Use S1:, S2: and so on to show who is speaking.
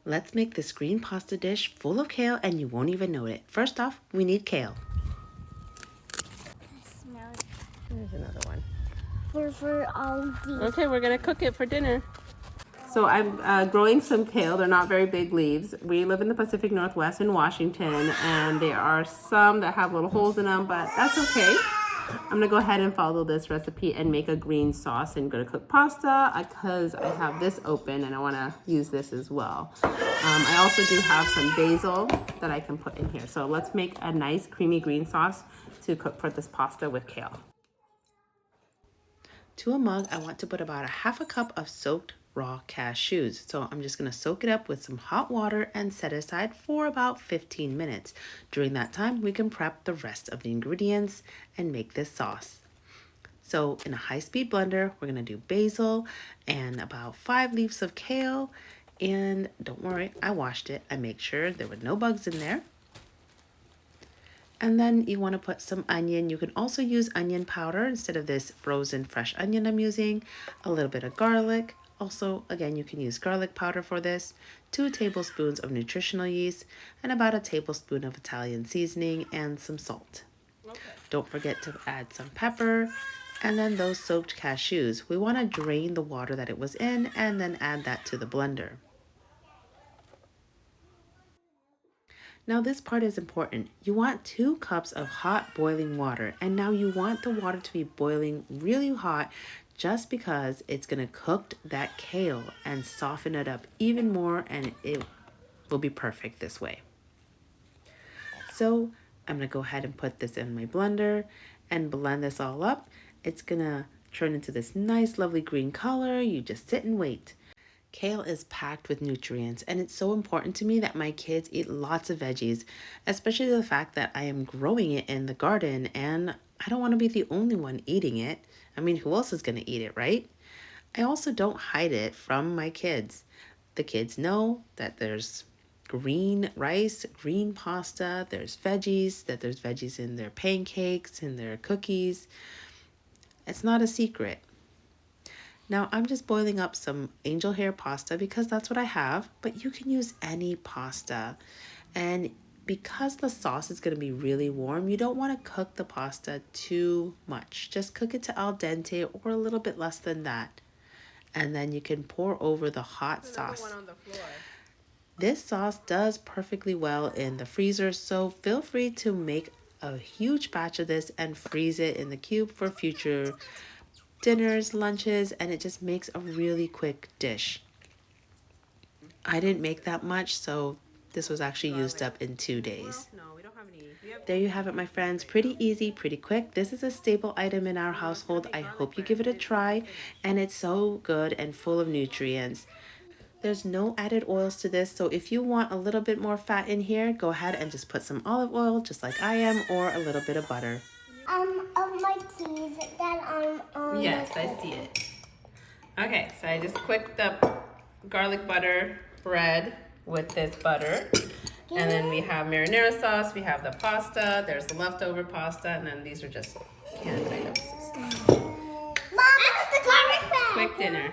S1: Let's make this green pasta dish full of kale and you won't even know it. First off, we need kale. There's another one.
S2: For all these.
S1: Okay, we're gonna cook it for dinner. So I'm growing some kale. They're not very big leaves. We live in the Pacific Northwest in Washington, and there are some that have little holes in them, but that's okay. I'm gonna go ahead and follow this recipe and make a green sauce and gonna cook pasta because I have this open and I wanna use this as well. I also do have some basil that I can put in here. So let's make a nice creamy green sauce to cook for this pasta with kale. To a mug, I want to put about a half a cup of soaked raw cashews. So I'm just going to soak it up with some hot water and set it aside for about 15 minutes. During that time, we can prep the rest of the ingredients and make this sauce. So in a high-speed blender, we're going to do basil and about 5 leaves of kale. And don't worry, I washed it. I made sure there were no bugs in there. And then you want to put some onion. You can also use onion powder instead of this frozen fresh onion I'm using. A little bit of garlic. Also, again, you can use garlic powder for this. 2 tablespoons of nutritional yeast and about a tablespoon of Italian seasoning and some salt. Okay. Don't forget to add some pepper. And then those soaked cashews. We want to drain the water that it was in and then add that to the blender. Now this part is important. You want 2 cups of hot boiling water, and now you want the water to be boiling really hot just because it's going to cook that kale and soften it up even more, and it will be perfect this way. So I'm going to go ahead and put this in my blender and blend this all up. It's going to turn into this nice lovely green color. You just sit and wait. Kale is packed with nutrients, and it's so important to me that my kids eat lots of veggies, especially the fact that I am growing it in the garden and I don't want to be the only one eating it. I mean, who else is going to eat it, right? I also don't hide it from my kids. The kids know that there's green rice, green pasta, there's veggies, that there's veggies in their pancakes, in their cookies. It's not a secret. Now I'm just boiling up some angel hair pasta because that's what I have, but you can use any pasta. And because the sauce is going to be really warm, you don't want to cook the pasta too much. Just cook it to al dente or a little bit less than that. And then you can pour over the hot sauce. This sauce does perfectly well in the freezer, so feel free to make a huge batch of this and freeze it in the cube for future dinners, lunches, and it just makes a really quick dish. I didn't make that much, so this was actually used up in 2 days. There you have it, my friends. Pretty easy, pretty quick. This is a staple item in our household. I hope you give it a try, and it's so good and full of nutrients. There's no added oils to this, so if you want a little bit more fat in here, go ahead and just put some olive oil, just like I am, or a little bit of butter.
S2: Of my keys that on.
S1: Yes, I see it. Okay, so I just cooked up garlic butter bread with this butter. And then we have marinara sauce, we have the pasta, there's the leftover pasta, and then these are just canned items.
S2: Mom, the garlic bread.
S1: Quick dinner.